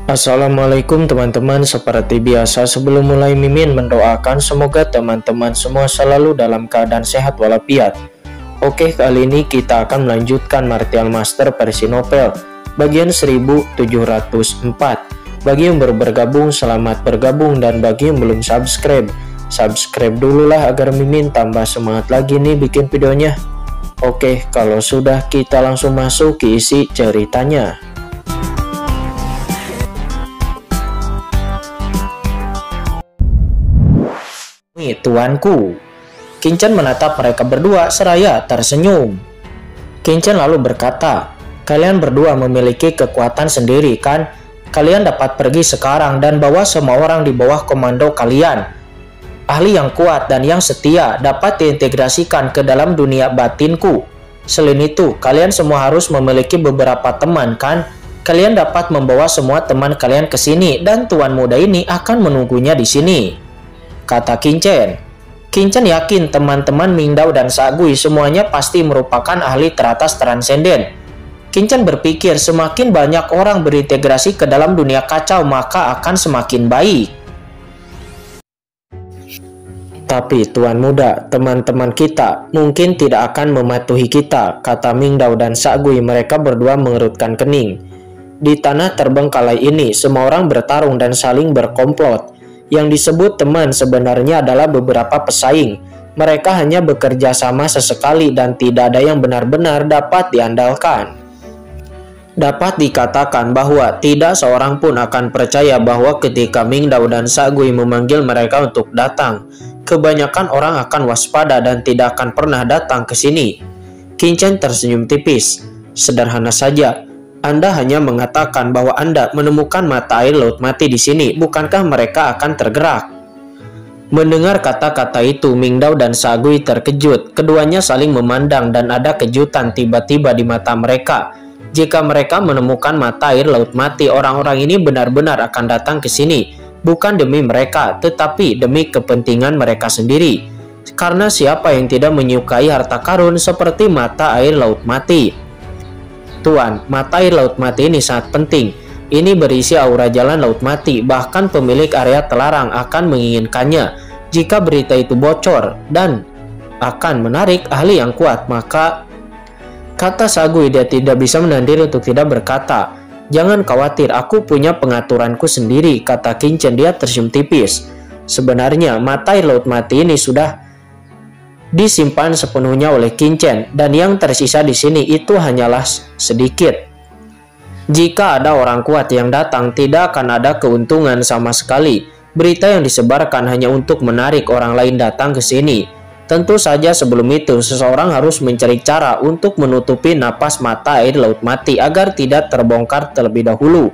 Assalamualaikum teman-teman, seperti biasa sebelum mulai Mimin mendoakan semoga teman-teman semua selalu dalam keadaan sehat walafiat. Oke, kali ini kita akan melanjutkan Martial Master versi novel bagian 1704. Bagi yang baru bergabung, selamat bergabung, dan bagi yang belum subscribe dulu lah agar Mimin tambah semangat lagi nih bikin videonya. Oke, kalau sudah kita langsung masuk ke isi ceritanya. Tuanku. Kincen menatap mereka berdua seraya tersenyum. Kincen lalu berkata, kalian berdua memiliki kekuatan sendiri kan? Kalian dapat pergi sekarang dan bawa semua orang di bawah komando kalian. Ahli yang kuat dan yang setia dapat diintegrasikan ke dalam dunia batinku. Selain itu, kalian semua harus memiliki beberapa teman kan? Kalian dapat membawa semua teman kalian ke sini dan tuan muda ini akan menunggunya di sini, kata Kincen. Kincen yakin teman-teman Mingdao dan Sagui semuanya pasti merupakan ahli teratas transenden. Kincen berpikir semakin banyak orang berintegrasi ke dalam dunia kacau maka akan semakin baik. Tapi tuan muda, teman-teman kita mungkin tidak akan mematuhi kita, kata Mingdao dan Sagui. Mereka berdua mengerutkan kening. Di tanah terbengkalai ini semua orang bertarung dan saling berkomplot. Yang disebut teman sebenarnya adalah beberapa pesaing. Mereka hanya bekerja sama sesekali dan tidak ada yang benar-benar dapat diandalkan. Dapat dikatakan bahwa tidak seorang pun akan percaya bahwa ketika Mingdao dan Sagui memanggil mereka untuk datang, kebanyakan orang akan waspada dan tidak akan pernah datang ke sini. Kincen tersenyum tipis. Sederhana saja. Anda hanya mengatakan bahwa Anda menemukan mata air laut mati di sini, bukankah mereka akan tergerak? Mendengar kata-kata itu, Mingdao dan Sagui terkejut. Keduanya saling memandang dan ada kejutan tiba-tiba di mata mereka. Jika mereka menemukan mata air laut mati, orang-orang ini benar-benar akan datang ke sini, bukan demi mereka, tetapi demi kepentingan mereka sendiri. Karena siapa yang tidak menyukai harta karun seperti mata air laut mati? Tuan, mata air laut mati ini sangat penting. Ini berisi aura jalan laut mati, bahkan pemilik area terlarang akan menginginkannya. Jika berita itu bocor dan akan menarik ahli yang kuat, maka, kata Sagui, dia tidak bisa menahan diri untuk tidak berkata. Jangan khawatir, aku punya pengaturanku sendiri, kata Kincen. Dia tersenyum tipis. Sebenarnya mata air laut mati ini sudah disimpan sepenuhnya oleh Kincen, dan yang tersisa di sini itu hanyalah sedikit. Jika ada orang kuat yang datang, tidak akan ada keuntungan sama sekali. Berita yang disebarkan hanya untuk menarik orang lain datang ke sini. Tentu saja sebelum itu, seseorang harus mencari cara untuk menutupi napas mata air laut mati agar tidak terbongkar terlebih dahulu.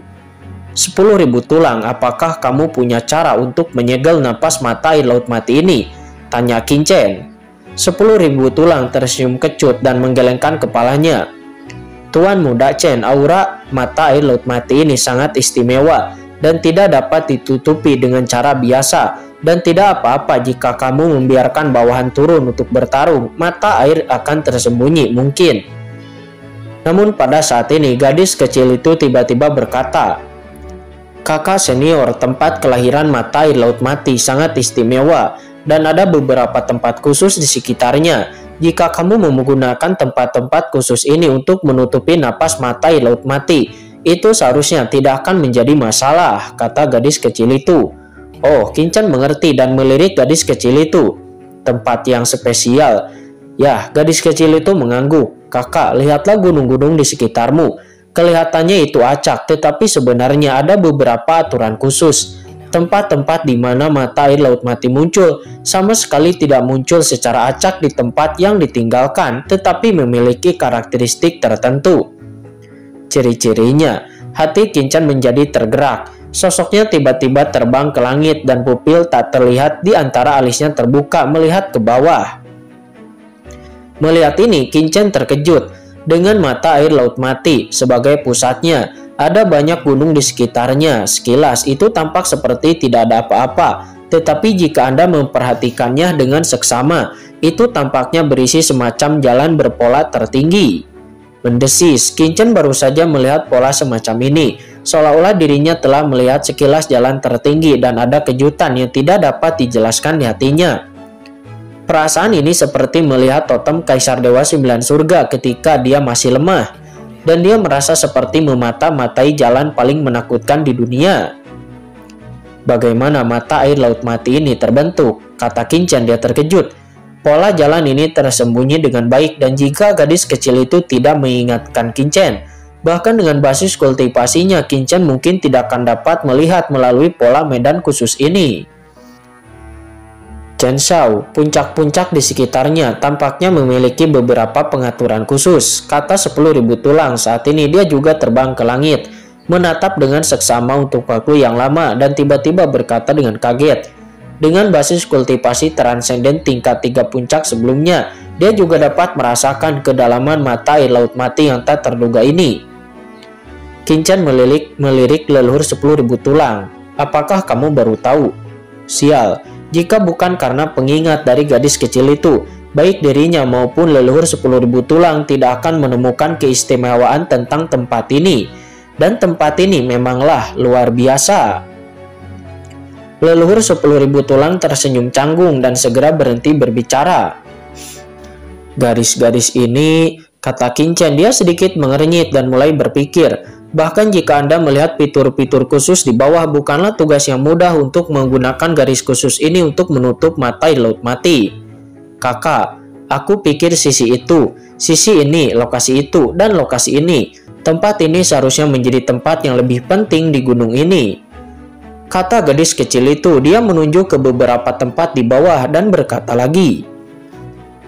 10.000 tulang, apakah kamu punya cara untuk menyegel napas mata air laut mati ini? Tanya Kincen. 10.000 tulang tersenyum kecut dan menggelengkan kepalanya. Tuan muda Chen, aura mata air laut mati ini sangat istimewa dan tidak dapat ditutupi dengan cara biasa, dan tidak apa-apa jika kamu membiarkan bawahan turun untuk bertarung, mata air akan tersembunyi mungkin. Namun pada saat ini gadis kecil itu tiba-tiba berkata, kakak senior, tempat kelahiran mata air laut mati sangat istimewa dan ada beberapa tempat khusus di sekitarnya. Jika kamu menggunakan tempat-tempat khusus ini untuk menutupi napas mata air laut mati, itu seharusnya tidak akan menjadi masalah, kata gadis kecil itu. Oh, Kincen mengerti dan melirik gadis kecil itu. Tempat yang spesial. Ya, gadis kecil itu mengangguk. Kakak, lihatlah gunung-gunung di sekitarmu. Kelihatannya itu acak, tetapi sebenarnya ada beberapa aturan khusus. Tempat-tempat di mana mata air laut mati muncul sama sekali tidak muncul secara acak di tempat yang ditinggalkan, tetapi memiliki karakteristik tertentu. Ciri-cirinya, hati Kincen menjadi tergerak. Sosoknya tiba-tiba terbang ke langit dan pupil tak terlihat di antara alisnya terbuka melihat ke bawah. Melihat ini, Kincen terkejut. Dengan mata air laut mati sebagai pusatnya, ada banyak gunung di sekitarnya. Sekilas itu tampak seperti tidak ada apa-apa, tetapi jika Anda memperhatikannya dengan seksama, itu tampaknya berisi semacam jalan berpola tertinggi. Mendesis, Kincen baru saja melihat pola semacam ini. seolah-olah dirinya telah melihat sekilas jalan tertinggi dan ada kejutan yang tidak dapat dijelaskan di hatinya. Perasaan ini seperti melihat totem Kaisar Dewa 9 Surga ketika dia masih lemah, dan dia merasa seperti memata-matai jalan paling menakutkan di dunia. Bagaimana mata air laut mati ini terbentuk? Kata Qin-Chen, dia terkejut. Pola jalan ini tersembunyi dengan baik, dan jika gadis kecil itu tidak mengingatkan Qin-Chen, bahkan dengan basis kultivasinya, Qin-Chen mungkin tidak akan dapat melihat melalui pola medan khusus ini. Chen Shao, puncak-puncak di sekitarnya tampaknya memiliki beberapa pengaturan khusus. Kata 10.000 tulang, saat ini dia juga terbang ke langit, menatap dengan seksama untuk waktu yang lama, dan tiba-tiba berkata dengan kaget. Dengan basis kultivasi transenden tingkat 3 puncak sebelumnya, dia juga dapat merasakan kedalaman mata air laut mati yang tak terduga ini. Qin-Chen melirik leluhur 10.000 tulang. Apakah kamu baru tahu? Sial, jika bukan karena pengingat dari gadis kecil itu, baik dirinya maupun leluhur 10.000 tulang tidak akan menemukan keistimewaan tentang tempat ini. Dan tempat ini memanglah luar biasa. Leluhur 10.000 tulang tersenyum canggung dan segera berhenti berbicara. Garis-garis ini, kata Qin-Chen, dia sedikit mengernyit dan mulai berpikir. Bahkan jika Anda melihat fitur-fitur khusus di bawah, bukanlah tugas yang mudah untuk menggunakan garis khusus ini untuk menutup mata air laut mati. Kakak, aku pikir sisi itu, sisi ini, lokasi itu, dan lokasi ini. Tempat ini seharusnya menjadi tempat yang lebih penting di gunung ini. Kata gadis kecil itu, dia menunjuk ke beberapa tempat di bawah dan berkata lagi.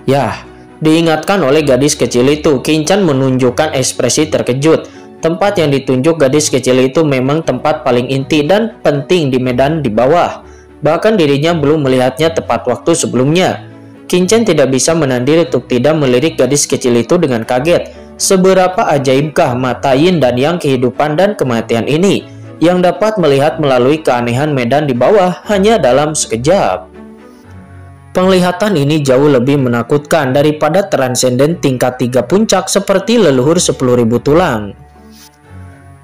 Yah, diingatkan oleh gadis kecil itu, Qin-Chen menunjukkan ekspresi terkejut. Tempat yang ditunjuk gadis kecil itu memang tempat paling inti dan penting di medan di bawah. Bahkan dirinya belum melihatnya tepat waktu sebelumnya. Qin-Chen tidak bisa menandiri untuk tidak melirik gadis kecil itu dengan kaget. Seberapa ajaibkah mata yin dan yang kehidupan dan kematian ini, yang dapat melihat melalui keanehan medan di bawah hanya dalam sekejap. Penglihatan ini jauh lebih menakutkan daripada transenden tingkat 3 puncak seperti leluhur 10.000 tulang.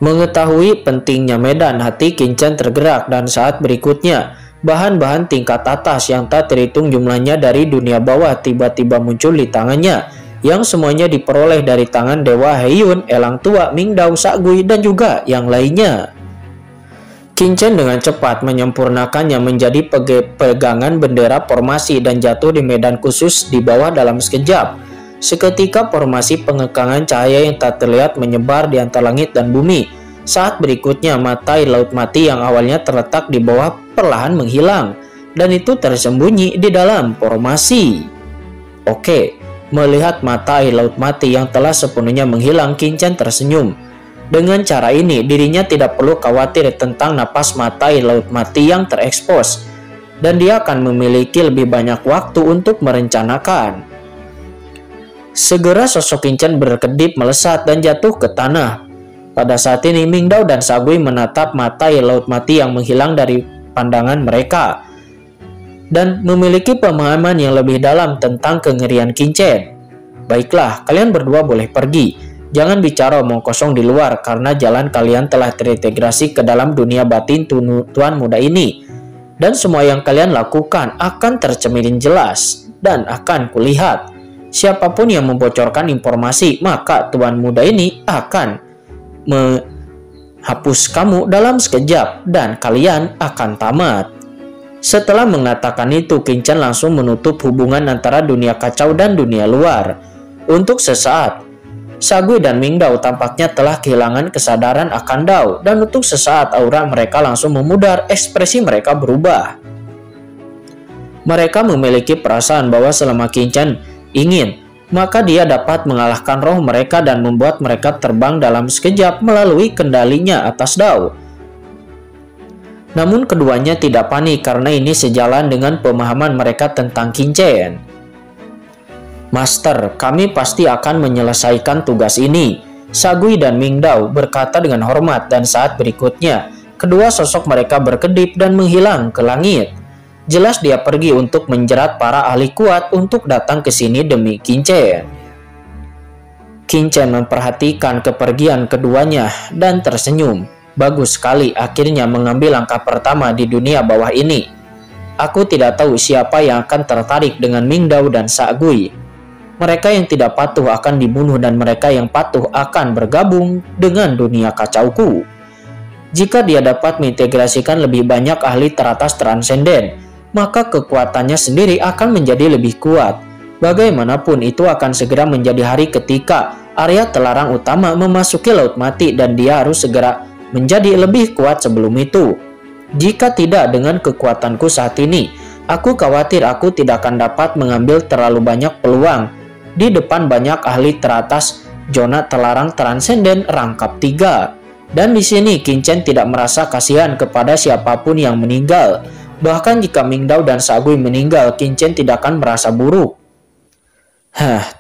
Mengetahui pentingnya medan, hati Qin-Chen tergerak, dan saat berikutnya, bahan-bahan tingkat atas yang tak terhitung jumlahnya dari dunia bawah tiba-tiba muncul di tangannya, yang semuanya diperoleh dari tangan Dewa Heiyun, Elang Tua, Mingdao, Sakgui, dan juga yang lainnya. Qin-Chen dengan cepat menyempurnakannya menjadi pegangan bendera formasi dan jatuh di medan khusus di bawah dalam sekejap. Seketika formasi pengekangan cahaya yang tak terlihat menyebar di antara langit dan bumi. Saat berikutnya mata air laut mati yang awalnya terletak di bawah perlahan menghilang, dan itu tersembunyi di dalam formasi. Oke, melihat mata air laut mati yang telah sepenuhnya menghilang, Qin-Chen tersenyum. Dengan cara ini dirinya tidak perlu khawatir tentang napas mata air laut mati yang terekspos, dan dia akan memiliki lebih banyak waktu untuk merencanakan. Segera sosok Qin-Chen berkedip melesat dan jatuh ke tanah. Pada saat ini Mingdao dan Sakgui menatap mata air laut mati yang menghilang dari pandangan mereka, dan memiliki pemahaman yang lebih dalam tentang kengerian Qin-Chen. Baiklah, kalian berdua boleh pergi. Jangan bicara omong kosong di luar, karena jalan kalian telah terintegrasi ke dalam dunia batin tuan muda ini. Dan semua yang kalian lakukan akan tercermin jelas dan akan kulihat. Siapapun yang membocorkan informasi, maka tuan muda ini akan menghapus kamu dalam sekejap dan kalian akan tamat. Setelah mengatakan itu, Qin-Chen langsung menutup hubungan antara dunia kacau dan dunia luar. Untuk sesaat, Sakgui dan Mingdao tampaknya telah kehilangan kesadaran akan Dao, dan untuk sesaat aura mereka langsung memudar, ekspresi mereka berubah. Mereka memiliki perasaan bahwa selama Qin-Chen ingin, maka dia dapat mengalahkan roh mereka dan membuat mereka terbang dalam sekejap melalui kendalinya atas Dao. Namun keduanya tidak panik karena ini sejalan dengan pemahaman mereka tentang Qin-Chen. Master, kami pasti akan menyelesaikan tugas ini, Sakgui dan Mingdao berkata dengan hormat, dan saat berikutnya kedua sosok mereka berkedip dan menghilang ke langit. Jelas dia pergi untuk menjerat para ahli kuat untuk datang ke sini demi Qin-Chen. Qin-Chen memperhatikan kepergian keduanya dan tersenyum. Bagus sekali, akhirnya mengambil langkah pertama di dunia bawah ini. Aku tidak tahu siapa yang akan tertarik dengan Mingdao dan Sakgui. Mereka yang tidak patuh akan dibunuh dan mereka yang patuh akan bergabung dengan dunia kacauku. Jika dia dapat mengintegrasikan lebih banyak ahli teratas transenden, maka kekuatannya sendiri akan menjadi lebih kuat. Bagaimanapun itu akan segera menjadi hari ketika area terlarang utama memasuki Laut Mati dan dia harus segera menjadi lebih kuat sebelum itu. Jika tidak, dengan kekuatanku saat ini, aku khawatir aku tidak akan dapat mengambil terlalu banyak peluang di depan banyak ahli teratas zona terlarang transenden rangkap 3. Dan di sini Qin tidak merasa kasihan kepada siapapun yang meninggal. Bahkan jika Mingdao dan Sakgui meninggal, Qin tidak akan merasa buruk.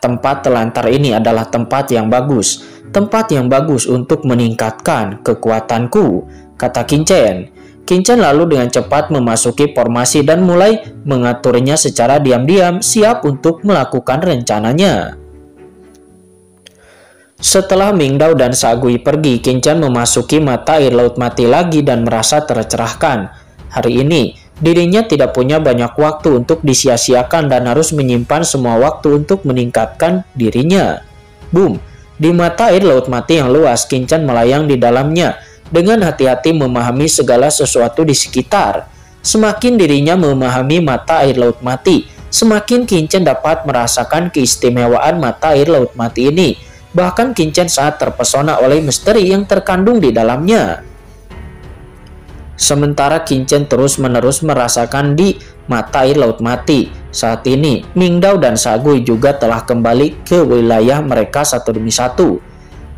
Tempat telantar ini adalah tempat yang bagus. Tempat yang bagus untuk meningkatkan kekuatanku, kata Qin. Qin lalu dengan cepat memasuki formasi dan mulai mengaturnya secara diam-diam, siap untuk melakukan rencananya. Setelah Mingdao dan Sakgui pergi, Qin memasuki mata air Laut Mati lagi dan merasa tercerahkan. Hari ini, dirinya tidak punya banyak waktu untuk disia-siakan dan harus menyimpan semua waktu untuk meningkatkan dirinya. Boom! Di mata air Laut Mati yang luas, Qin melayang di dalamnya dengan hati-hati memahami segala sesuatu di sekitar. Semakin dirinya memahami mata air Laut Mati, semakin Qin dapat merasakan keistimewaan mata air Laut Mati ini. Bahkan Qin sangat terpesona oleh misteri yang terkandung di dalamnya. Sementara Qin terus-menerus merasakan di mata air Laut Mati, saat ini Mingdao dan Sakgui juga telah kembali ke wilayah mereka satu demi satu.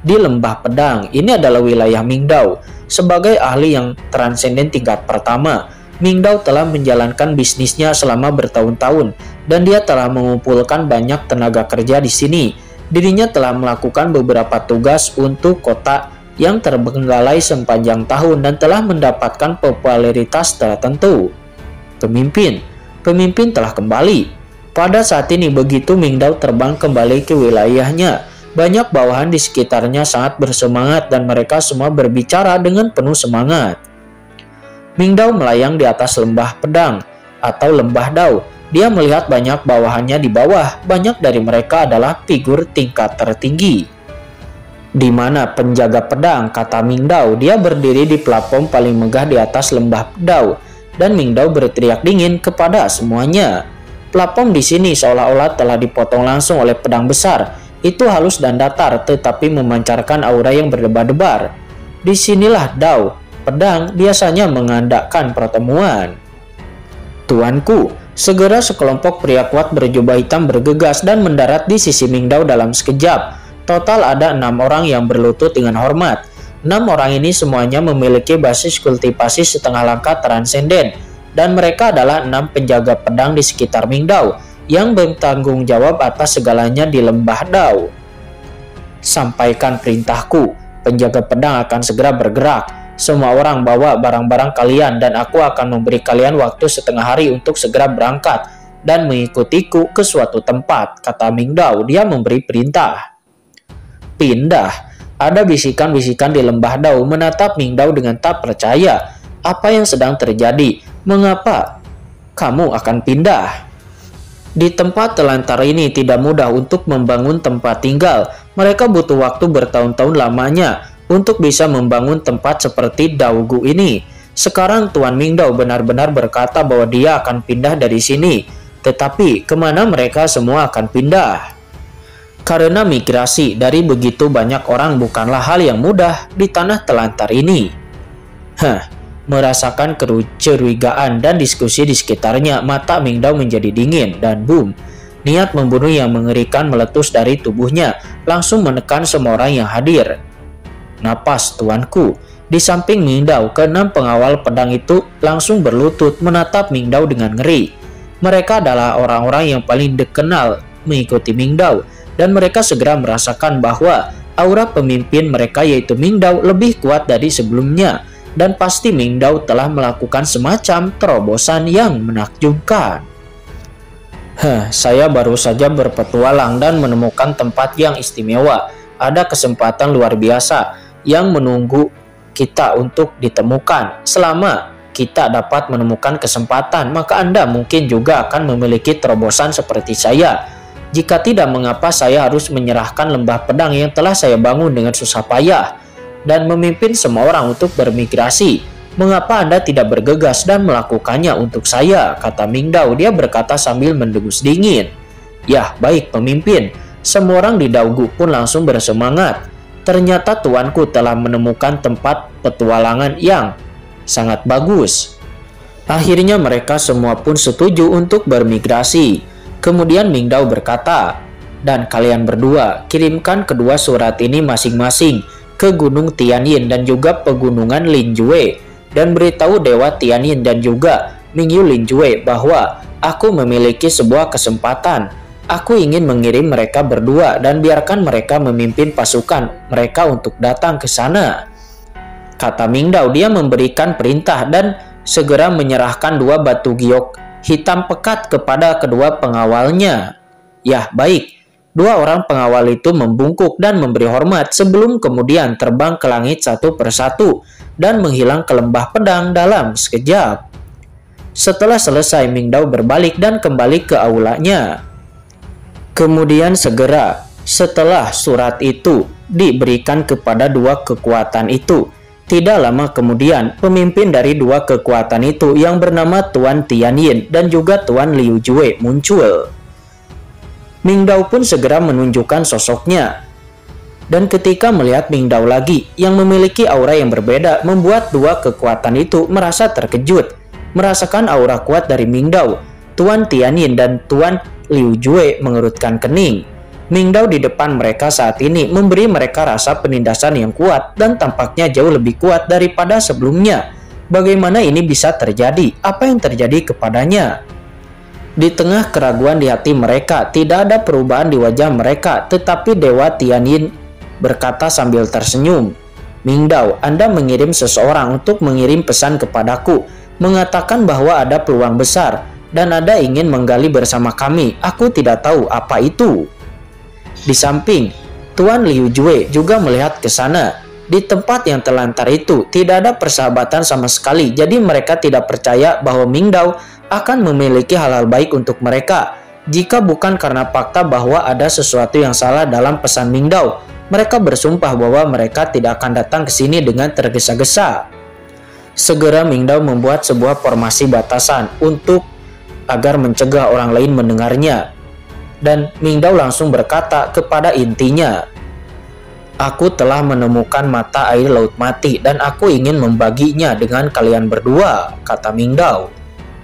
Di Lembah Pedang, ini adalah wilayah Mingdao. Sebagai ahli yang transenden tingkat pertama, Mingdao telah menjalankan bisnisnya selama bertahun-tahun dan dia telah mengumpulkan banyak tenaga kerja di sini. Dirinya telah melakukan beberapa tugas untuk kota yang terbengkalai sepanjang tahun dan telah mendapatkan popularitas tertentu. Pemimpin telah kembali. Pada saat ini begitu Mingdao terbang kembali ke wilayahnya, banyak bawahan di sekitarnya sangat bersemangat dan mereka semua berbicara dengan penuh semangat. Mingdao melayang di atas lembah pedang atau lembah Dao. Dia melihat banyak bawahannya di bawah. Banyak dari mereka adalah figur tingkat tertinggi. Di mana penjaga pedang, kata Mingdao. Dia berdiri di platform paling megah di atas lembah Dao. Dan Mingdao berteriak dingin kepada semuanya. Platform di sini seolah-olah telah dipotong langsung oleh pedang besar. Itu halus dan datar, tetapi memancarkan aura yang berdebar-debar. Disinilah Dao, pedang biasanya mengandalkan pertemuan. Tuanku. Segera sekelompok pria kuat berjubah hitam bergegas dan mendarat di sisi Mingdao dalam sekejap. Total ada 6 orang yang berlutut dengan hormat. 6 orang ini semuanya memiliki basis kultivasi setengah langkah transenden. Dan mereka adalah 6 penjaga pedang di sekitar Mingdao yang bertanggung jawab atas segalanya di lembah Dao. Sampaikan perintahku, penjaga pedang akan segera bergerak. Semua orang bawa barang-barang kalian dan aku akan memberi kalian waktu setengah hari untuk segera berangkat dan mengikutiku ke suatu tempat, kata Mingdao. Dia memberi perintah. Pindah. Ada bisikan-bisikan di lembah Dao menatap Mingdao dengan tak percaya. Apa yang sedang terjadi? Mengapa kamu akan pindah? Di tempat telantar ini tidak mudah untuk membangun tempat tinggal. Mereka butuh waktu bertahun-tahun lamanya untuk bisa membangun tempat seperti Daogu ini. Sekarang Tuan Mingdao benar-benar berkata bahwa dia akan pindah dari sini. Tetapi kemana mereka semua akan pindah? Karena migrasi dari begitu banyak orang bukanlah hal yang mudah di tanah telantar ini. Merasakan kecurigaan dan diskusi di sekitarnya, mata Mingdao menjadi dingin dan boom. Niat membunuh yang mengerikan meletus dari tubuhnya, langsung menekan semua orang yang hadir. Napas, tuanku. Di samping Mingdao, ke-6 pengawal pedang itu langsung berlutut menatap Mingdao dengan ngeri. Mereka adalah orang-orang yang paling dikenal mengikuti Mingdao, dan mereka segera merasakan bahwa aura pemimpin mereka yaitu Mingdao lebih kuat dari sebelumnya, dan pasti Mingdao telah melakukan semacam terobosan yang menakjubkan. Saya baru saja berpetualang dan menemukan tempat yang istimewa. Ada kesempatan luar biasa yang menunggu kita untuk ditemukan. Selama kita dapat menemukan kesempatan, maka Anda mungkin juga akan memiliki terobosan seperti saya. Jika tidak, mengapa saya harus menyerahkan lembah pedang yang telah saya bangun dengan susah payah dan memimpin semua orang untuk bermigrasi? Mengapa Anda tidak bergegas dan melakukannya untuk saya? Kata Ming Dao. Dia berkata sambil mendengus dingin. Ya, baik pemimpin. Semua orang di Daogu pun langsung bersemangat. Ternyata tuanku telah menemukan tempat petualangan yang sangat bagus. Akhirnya mereka semua pun setuju untuk bermigrasi. Kemudian Ming Dao berkata, dan kalian berdua kirimkan kedua surat ini masing-masing ke Gunung Tianyin dan juga pegunungan Linjue, dan beritahu Dewa Tianyin dan juga Mingyu Linjue bahwa aku memiliki sebuah kesempatan. Aku ingin mengirim mereka berdua dan biarkan mereka memimpin pasukan mereka untuk datang ke sana. Kata Ming Dao. Dia memberikan perintah dan segera menyerahkan dua batu giok hitam pekat kepada kedua pengawalnya. Ya, baik. Dua orang pengawal itu membungkuk dan memberi hormat sebelum kemudian terbang ke langit satu persatu dan menghilang ke lembah pedang dalam sekejap. Setelah selesai, Ming Dao berbalik dan kembali ke aulanya. Kemudian segera setelah surat itu diberikan kepada dua kekuatan itu, tidak lama kemudian pemimpin dari dua kekuatan itu yang bernama Tuan Tianyin dan juga Tuan Liu Jue muncul. Ming Dao pun segera menunjukkan sosoknya. Dan ketika melihat Ming Dao lagi yang memiliki aura yang berbeda, membuat dua kekuatan itu merasa terkejut. Merasakan aura kuat dari Ming Dao, Tuan Tianyin dan Tuan Liu Jue mengerutkan kening. Ming Dao di depan mereka saat ini memberi mereka rasa penindasan yang kuat dan tampaknya jauh lebih kuat daripada sebelumnya. Bagaimana ini bisa terjadi? Apa yang terjadi kepadanya? Di tengah keraguan di hati mereka, tidak ada perubahan di wajah mereka, tetapi Dewa Tianyin berkata sambil tersenyum, Ming Dao, Anda mengirim seseorang untuk mengirim pesan kepadaku, mengatakan bahwa ada peluang besar, dan Anda ingin menggali bersama kami. Aku tidak tahu apa itu. Di samping, Tuan Liu Jue juga melihat ke sana. Di tempat yang terlantar itu, tidak ada persahabatan sama sekali, jadi mereka tidak percaya bahwa Ming Dao akan memiliki hal-hal baik untuk mereka. Jika bukan karena fakta bahwa ada sesuatu yang salah dalam pesan Ming Dao, mereka bersumpah bahwa mereka tidak akan datang ke sini dengan tergesa-gesa. Segera Ming Dao membuat sebuah formasi batasan agar mencegah orang lain mendengarnya. Dan Ming Dao langsung berkata kepada intinya, aku telah menemukan mata air laut mati dan aku ingin membaginya dengan kalian berdua, kata Ming Dao.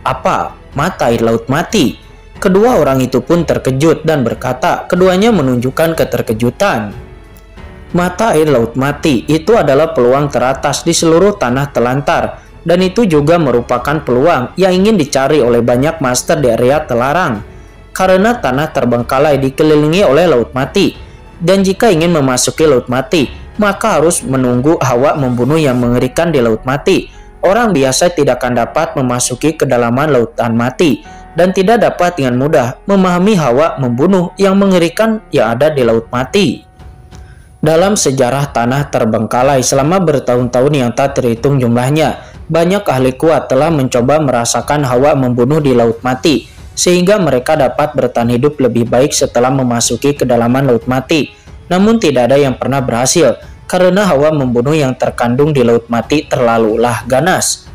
Apa? Mata air laut mati? Kedua orang itu pun terkejut dan berkata, keduanya menunjukkan keterkejutan. Mata air laut mati itu adalah peluang teratas di seluruh tanah telantar, dan itu juga merupakan peluang yang ingin dicari oleh banyak master di area telarang. Karena tanah terbengkalai dikelilingi oleh laut mati, dan jika ingin memasuki laut mati, maka harus menunggu hawa membunuh yang mengerikan di laut mati. Orang biasa tidak akan dapat memasuki kedalaman lautan mati dan tidak dapat dengan mudah memahami hawa membunuh yang mengerikan yang ada di laut mati. Dalam sejarah tanah terbengkalai selama bertahun-tahun yang tak terhitung jumlahnya, banyak ahli kuat telah mencoba merasakan hawa membunuh di laut mati, sehingga mereka dapat bertahan hidup lebih baik setelah memasuki kedalaman laut mati. Namun tidak ada yang pernah berhasil, karena hawa membunuh yang terkandung di laut mati terlalulah ganas.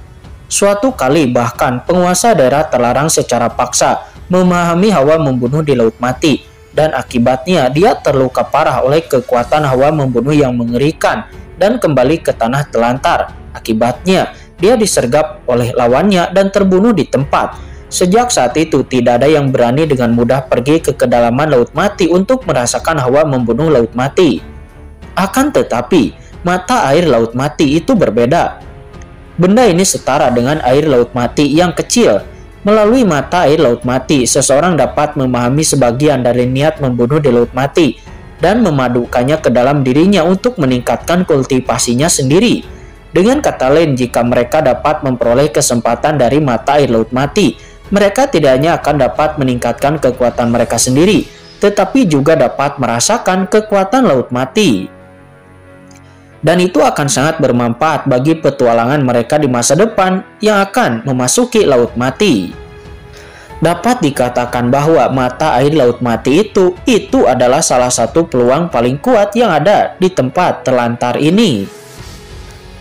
Suatu kali bahkan penguasa daerah terlarang secara paksa memahami hawa membunuh di laut mati, dan akibatnya dia terluka parah oleh kekuatan hawa membunuh yang mengerikan dan kembali ke tanah telantar. Akibatnya dia disergap oleh lawannya dan terbunuh di tempat. Sejak saat itu tidak ada yang berani dengan mudah pergi ke kedalaman laut mati untuk merasakan hawa membunuh laut mati. Akan tetapi, mata air laut mati itu berbeda. Benda ini setara dengan air laut mati yang kecil. Melalui mata air laut mati, seseorang dapat memahami sebagian dari niat membunuh di laut mati dan memadukannya ke dalam dirinya untuk meningkatkan kultivasinya sendiri. Dengan kata lain, jika mereka dapat memperoleh kesempatan dari mata air laut mati, mereka tidak hanya akan dapat meningkatkan kekuatan mereka sendiri, tetapi juga dapat merasakan kekuatan laut mati. Dan itu akan sangat bermanfaat bagi petualangan mereka di masa depan yang akan memasuki Laut Mati. Dapat dikatakan bahwa mata air Laut Mati itu adalah salah satu peluang paling kuat yang ada di tempat terlantar ini.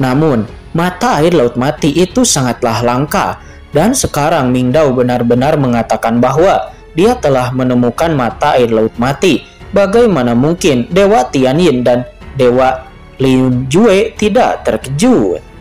Namun, mata air Laut Mati itu sangatlah langka, dan sekarang Mingdao benar-benar mengatakan bahwa dia telah menemukan mata air Laut Mati. Bagaimana mungkin Dewa Tianyin dan Dewa Lin Jue tidak terkejut?